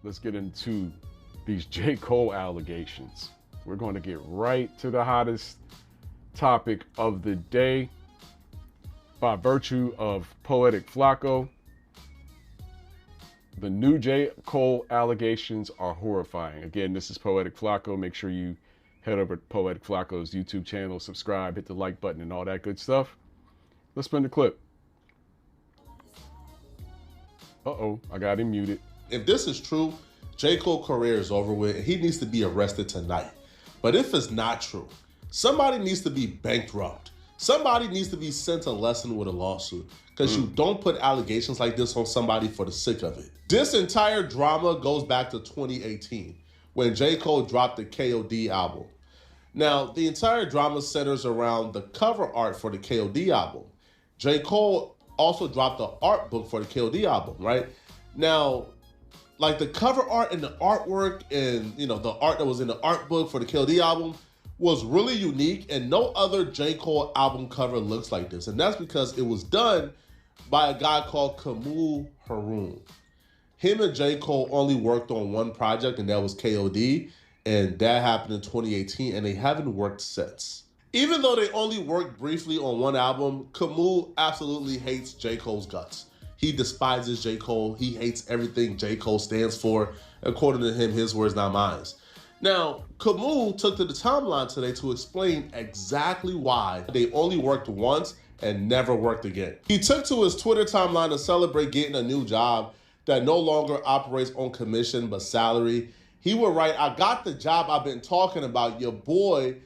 let's get into these J. Cole allegations. We're going to get right to the hottest topic of the day by virtue of Poetik Flakko. The new J. Cole allegations are horrifying. Again, this is Poetik Flakko. Make sure you head over to Poetik Flakko's YouTube channel, subscribe, hit the like button, and all that good stuff. Let's spin the clip. Uh-oh, I got him muted. If this is true, J. Cole's career is over with, and he needs to be arrested tonight. But if it's not true, somebody needs to be bankrupt. Somebody needs to be sent a lesson with a lawsuit, because you don't put allegations like this on somebody for the sake of it. This entire drama goes back to 2018, when J. Cole dropped the KOD album. Now, the entire drama centers around the cover art for the KOD album. J. Cole also dropped the art book for the KOD album, right? Now, like the cover art and the artwork and, you know, the art that was in the art book for the KOD album was really unique, and no other J. Cole album cover looks like this. And that's because it was done by a guy called Kamau Haroun. Him and J. Cole only worked on one project, and that was KOD, and that happened in 2018, and they haven't worked since. Even though they only worked briefly on one album, Kamau absolutely hates J. Cole's guts. He despises J. Cole. He hates everything J. Cole stands for. According to him, his words, not mine. Now, Kamau took to the timeline today to explain exactly why they only worked once and never worked again. He took to his Twitter timeline to celebrate getting a new job that no longer operates on commission but salary. He would write, "I got the job I've been talking about. Your boy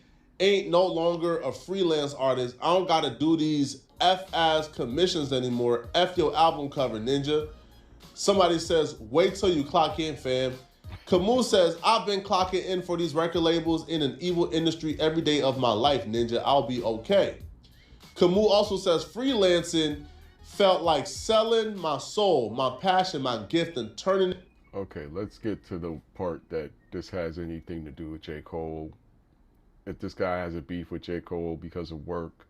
ain't no longer a freelance artist. I don't gotta do these F-ass commissions anymore. F your album cover, ninja." Somebody says, "Wait till you clock in, fam." Kamau says, "I've been clocking in for these record labels in an evil industry every day of my life, ninja. I'll be okay." Kamau also says, "Freelancing felt like selling my soul, my passion, my gift, and turning..." Okay, let's get to the part that this has anything to do with J. Cole. If this guy has a beef with J. Cole because of work,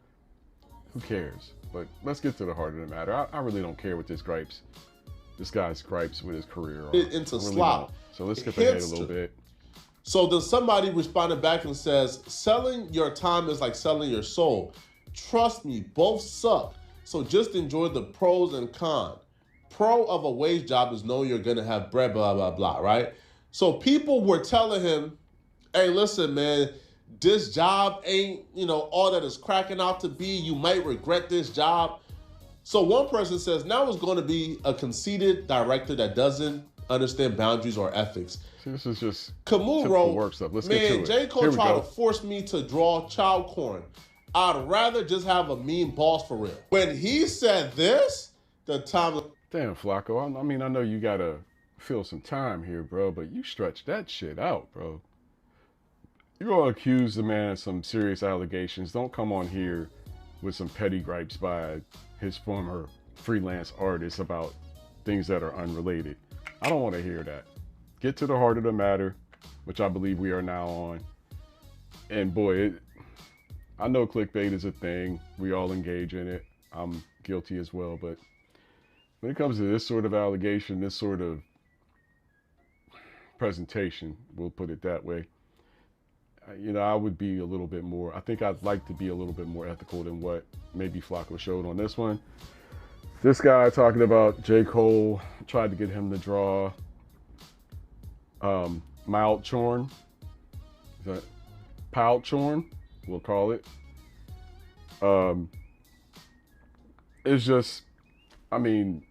who cares? But let's get to the heart of the matter. I really don't care what this guy's gripes with his career are. Into really slop. don't. So let's skip ahead a little bit. So then somebody responded back and says, "Selling your time is like selling your soul. Trust me, both suck. So just enjoy the pros and cons. Pro of a wage job is knowing you're gonna have bread, blah, blah, blah," right? So people were telling him, "Hey, listen, man, this job ain't, you know, all that it's cracking out to be. You might regret this job." So one person says, "Now it's going to be a conceited director that doesn't understand boundaries or ethics." See, this is just Kamau typical wrote, work stuff. Let's "Man, get to it. J. Cole Here we tried go. to force me to draw child corn. I'd rather just have a mean boss for real." When he said this, the time... Damn, Flacco. I mean, I know you gotta fill some time here, bro, but you stretched that shit out, bro. You're gonna accuse the man of some serious allegations. Don't come on here with some petty gripes by his former freelance artists about things that are unrelated. I don't want to hear that. Get to the heart of the matter, which I believe we are now on. And boy, I know clickbait is a thing. We all engage in it. I'm guilty as well. But when it comes to this sort of allegation, this sort of presentation, we'll put it that way, you know, I would be a little bit more, I think I'd like to be a little bit more ethical than what maybe Flacco showed on this one. This guy talking about J. Cole tried to get him to draw mild chorn. Is that piled chorn? We'll call it. It's just, I mean,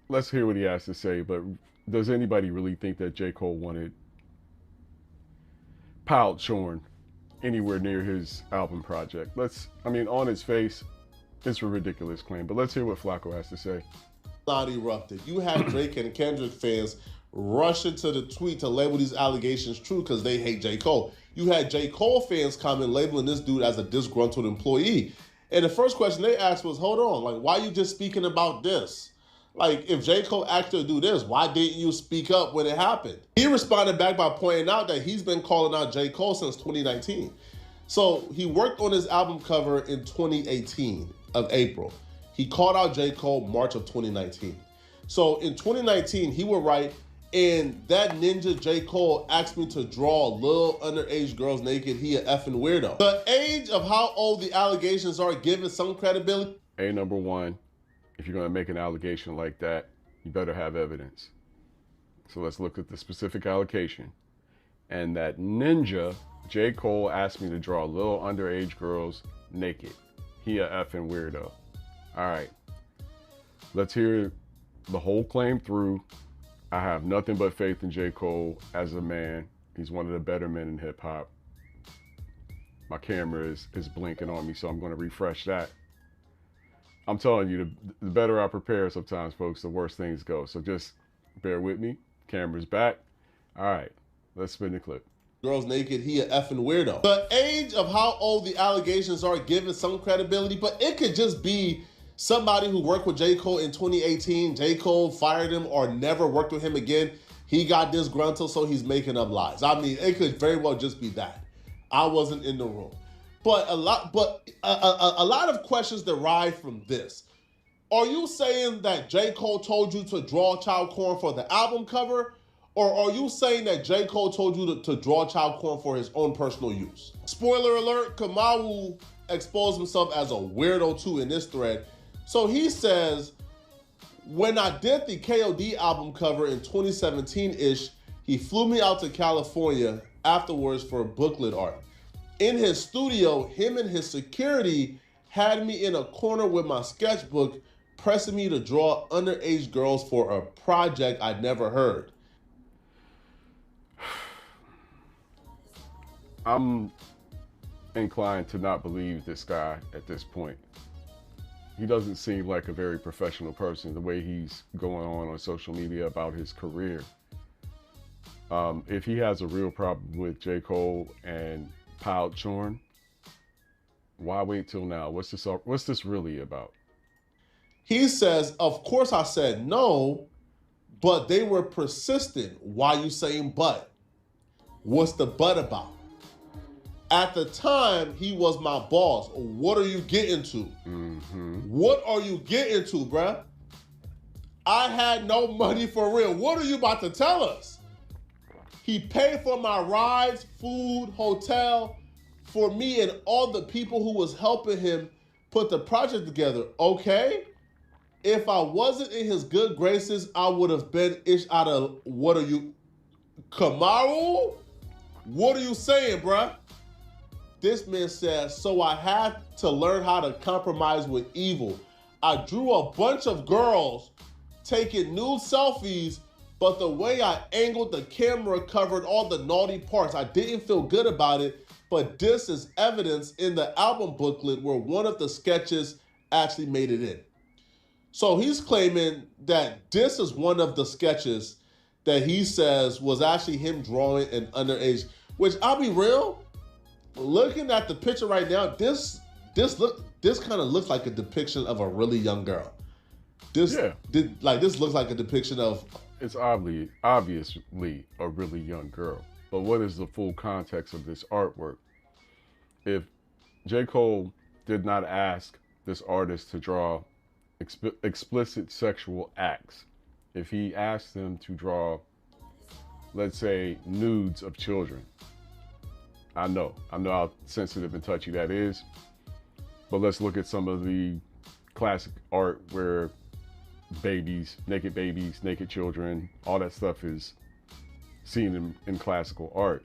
let's hear what he has to say, but does anybody really think that J. Cole wanted piled chorn anywhere near his album project? I mean, on its face, it's a ridiculous claim, but let's hear what Flacco has to say. Not erupted. You had Drake and Kendrick fans rush into the tweet to label these allegations true because they hate J. Cole. You had J. Cole fans comment labeling this dude as a disgruntled employee. And the first question they asked was, hold on, like, why are you just speaking about this? Like, if J. Cole actually do this, why didn't you speak up when it happened? He responded back by pointing out that he's been calling out J. Cole since 2019. So he worked on his album cover in 2018 of April. He called out J. Cole March of 2019. So in 2019, he would write, and that ninja J. Cole asked me to draw little underage girls naked, he an effing weirdo. The age of how old the allegations are given some credibility. Number one, if you're gonna make an allegation like that, you better have evidence. So let's look at the specific allegation. And that ninja, J. Cole, asked me to draw little underage girls naked. He a effing weirdo. All right, let's hear the whole claim through. I have nothing but faith in J. Cole as a man. He's one of the better men in hip hop. My camera is blinking on me, so I'm gonna refresh that. I'm telling you, the better I prepare sometimes, folks, the worse things go. So just bear with me. Camera's back. All right, let's spin the clip. Girls naked, he an effing weirdo. The age of how old the allegations are given some credibility, but it could just be somebody who worked with J. Cole in 2018. J. Cole fired him or never worked with him again. He got disgruntled, so he's making up lies. I mean, it could very well just be that. I wasn't in the room. But a lot of questions derive from this. Are you saying that J. Cole told you to draw child porn for the album cover? Or are you saying that J. Cole told you to draw child porn for his own personal use? Spoiler alert, Kamaru exposed himself as a weirdo too in this thread. So he says, when I did the KOD album cover in 2017-ish, he flew me out to California afterwards for booklet art. In his studio, him and his security had me in a corner with my sketchbook, pressing me to draw underage girls for a project I'd never heard. I'm inclined to not believe this guy at this point. He doesn't seem like a very professional person, the way he's going on social media about his career. If he has a real problem with J. Cole and Piled Chorn, why wait till now? What's this really about? He says, of course I said no, but they were persistent. Why you saying but? What's the but about? At the time, he was my boss. What are you getting to? What are you getting to, bruh? I had no money for real. What are you about to tell us? He paid for my rides, food, hotel, for me and all the people who was helping him put the project together. Okay? If I wasn't in his good graces, I would have been ish out of, what are you, Kamaru? What are you saying, bruh? This man says, so I had to learn how to compromise with evil. I drew a bunch of girls taking nude selfies, but the way I angled the camera covered all the naughty parts. I didn't feel good about it, but this is evidence in the album booklet where one of the sketches actually made it in. So he's claiming that this is one of the sketches that he says was actually him drawing an underage, which I'll be real, looking at the picture right now, this kind of looks like a depiction of a really young girl. This looks like a depiction of. It's obviously a really young girl. But what is the full context of this artwork? If J. Cole did not ask this artist to draw explicit sexual acts, if he asked them to draw, let's say, nudes of children, I know how sensitive and touchy that is, but let's look at some of the classic art where babies, naked children, all that stuff is seen in classical art.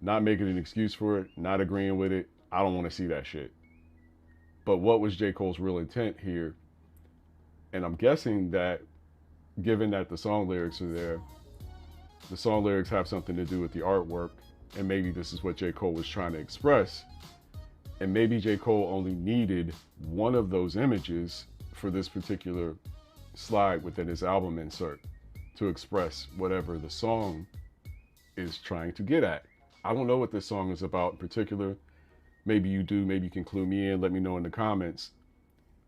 Not making an excuse for it, not agreeing with it, I don't want to see that shit. But what was J. Cole's real intent here? And I'm guessing that, given that the song lyrics are there, the song lyrics have something to do with the artwork, and maybe this is what J. Cole was trying to express. And maybe J. Cole only needed one of those images for this particular slide within his album insert to express whatever the song is trying to get at. I don't know what this song is about in particular. Maybe you do, maybe you can clue me in, let me know in the comments.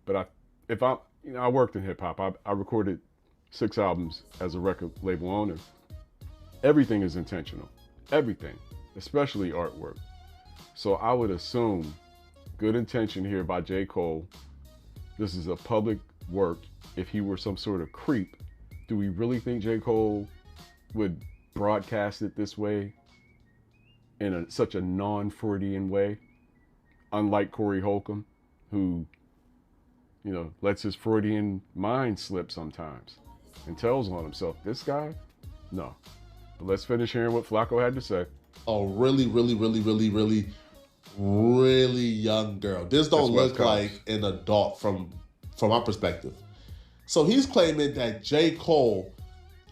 But I worked in hip hop. I recorded 6 albums as a record label owner. Everything is intentional. Everything, especially artwork. So I would assume good intention here by J. Cole. This is a public work. If he were some sort of creep, do we really think J. Cole would broadcast it this way in such a non-Freudian way, unlike Corey Holcomb, who, lets his Freudian mind slip sometimes and tells on himself. This guy, no. But let's finish hearing what Flakko had to say. A really, really, really, really, really, really young girl. This don't look like an adult from my perspective. So he's claiming that J. Cole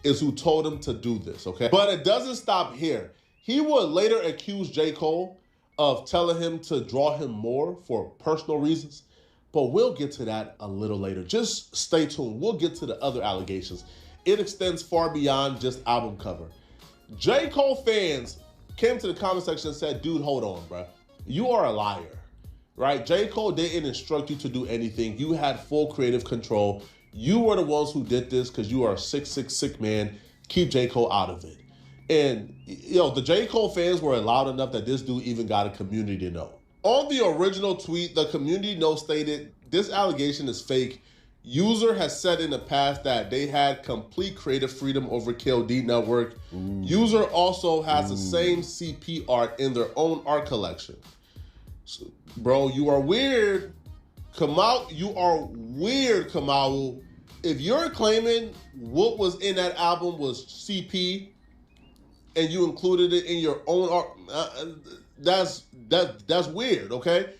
is who told him to do this, okay? But it doesn't stop here. He would later accuse J. Cole of telling him to draw him more for personal reasons. But we'll get to that a little later. Just stay tuned. We'll get to the other allegations. It extends far beyond just album cover. J. Cole fans came to the comment section and said, dude, hold on, bro. You are a liar, right? J. Cole didn't instruct you to do anything. You had full creative control. You were the ones who did this because you are a sick man. Keep J. Cole out of it. And, the J. Cole fans were loud enough that this dude even got a community note. On the original tweet, the community note stated, this allegation is fake. User has said in the past that they had complete creative freedom over KLD Network. User also has the same CP art in their own art collection. So, bro, you are weird. You are weird, Kamau. If you're claiming what was in that album was CP and you included it in your own art, that's weird, okay?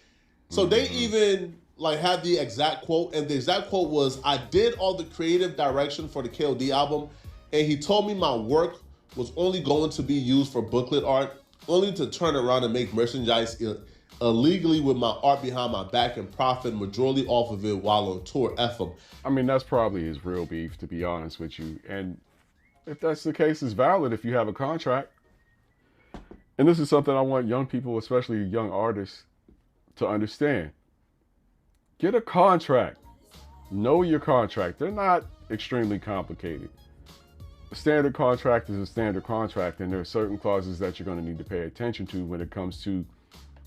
So they even had the exact quote, and the exact quote was, I did all the creative direction for the KLD album, and he told me my work was only going to be used for booklet art, only to turn around and make merchandise illegally with my art behind my back and profit majority off of it while on tour. F him. I mean, that's probably his real beef, to be honest with you. And if that's the case, it's valid if you have a contract. And this is something I want young people, especially young artists, to understand. Get a contract. Know your contract. They're not extremely complicated. A standard contract is a standard contract, and there are certain clauses that you're going to need to pay attention to when it comes to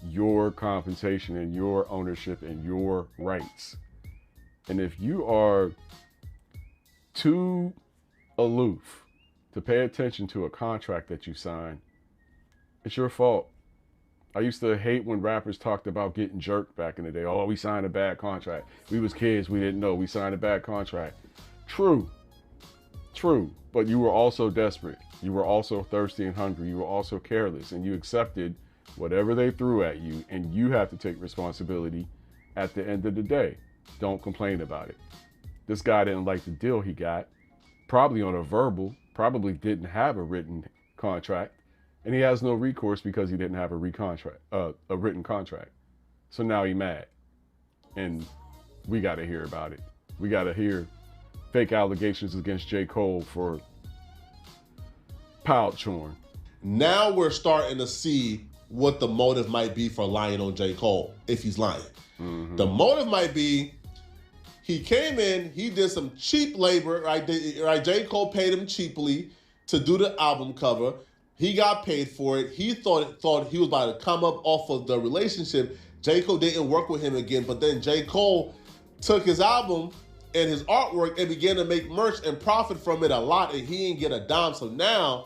your compensation and your ownership and your rights. And if you are too aloof to pay attention to a contract that you sign, it's your fault. I used to hate when rappers talked about getting jerked back in the day. Oh, we signed a bad contract. We was kids. We didn't know. We signed a bad contract. True. But you were also desperate. You were also thirsty and hungry. You were also careless. And you accepted whatever they threw at you. And you have to take responsibility at the end of the day. Don't complain about it. This guy didn't like the deal he got. Probably on a verbal. Probably didn't have a written contract. And he has no recourse because he didn't have a written contract. So now he's mad. And we got to hear about it. We got to hear fake allegations against J. Cole for pile chorn. Now we're starting to see what the motive might be for lying on J. Cole, if he's lying. Mm-hmm. The motive might be he came in, he did some cheap labor, right? J. Cole paid him cheaply to do the album cover. He got paid for it. He thought he was about to come up off of the relationship. J. Cole didn't work with him again, but then J. Cole took his album and his artwork and began to make merch and profit from it a lot, and he didn't get a dime. So now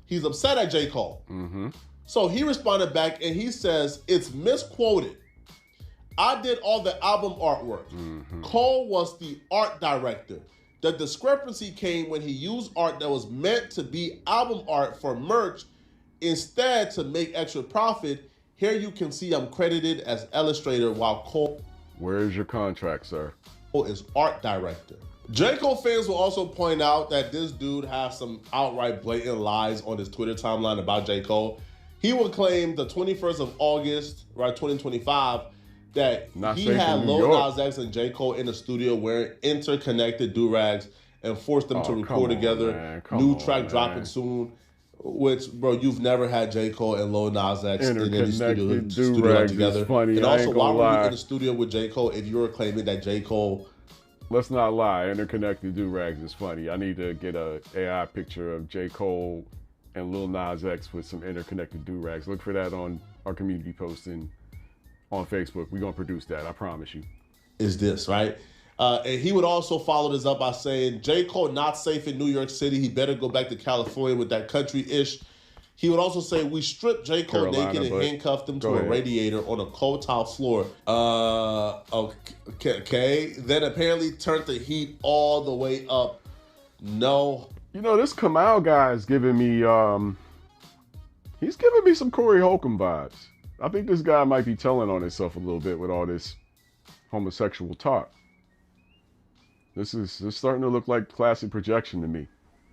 he's upset at J. Cole. Mm-hmm. So he responded back and he says, it's misquoted. I did all the album artwork. Mm-hmm. Cole was the art director. The discrepancy came when he used art that was meant to be album art for merch instead to make extra profit. Here you can see I'm credited as illustrator while Cole... Where's your contract, sir? ...is art director. J. Cole fans will also point out that this dude has some outright blatant lies on his Twitter timeline about J. Cole. He would claim the 21st of August, right, 2025, that he had Lil Nas X and J. Cole in the studio wearing interconnected do-rags and forced them to record together. New track dropping soon. Which, bro, you've never had J. Cole and Lil Nas X in any studio together. Funny. And also, why were you in the studio with J. Cole if you were claiming that J. Cole... Let's not lie. Interconnected do-rags is funny. I need to get a AI picture of J. Cole and Lil Nas X with some interconnected do-rags. Look for that on our community posting on Facebook. We're going to produce that. I promise you. Is this, right? And he would also follow this up by saying, J. Cole not safe in New York City. He better go back to California with that country-ish. He would also say, we stripped J. Cole naked and handcuffed him to a radiator on a cold tile floor. Okay. Then apparently turned the heat all the way up. No. You know, this Kamau guy is giving me, he's giving me some Corey Holcomb vibes. I think this guy might be telling on himself a little bit with all this homosexual talk. This is starting to look like classic projection to me.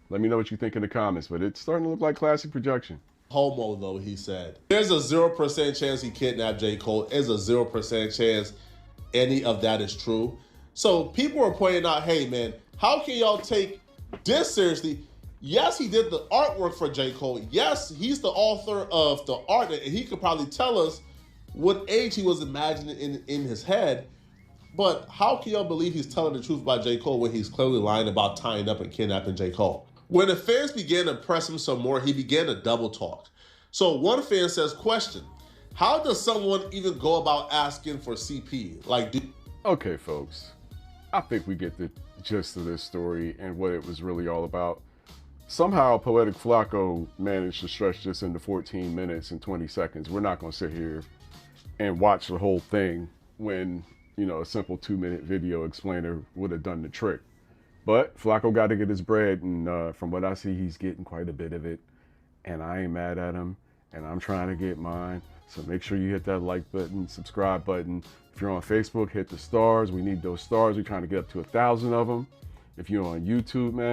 Let me know what you think in the comments, but it's starting to look like classic projection. Homo, though, he said. There's a 0% chance he kidnapped J. Cole. There's a 0% chance any of that is true. So people are pointing out, hey, man, how can y'all take this seriously? Yes, he did the artwork for J. Cole. Yes, he's the author of the art, and he could probably tell us what age he was imagining in his head. But how can y'all believe he's telling the truth about J. Cole when he's clearly lying about tying up and kidnapping J. Cole? When the fans began to press him some more, he began to double talk. So one fan says, question, how does someone even go about asking for CP? Okay, folks, I think we get the gist of this story and what it was really all about. Somehow Poetik Flakko managed to stretch this into 14 minutes and 20 seconds. We're not going to sit here and watch the whole thing when, you know, a simple 2-minute video explainer would have done the trick. But Flakko got to get his bread, and from what I see, he's getting quite a bit of it. And I ain't mad at him, and I'm trying to get mine. So make sure you hit that like button, subscribe button. If you're on Facebook, hit the stars. We need those stars. We're trying to get up to 1,000 of them. If you're on YouTube, man,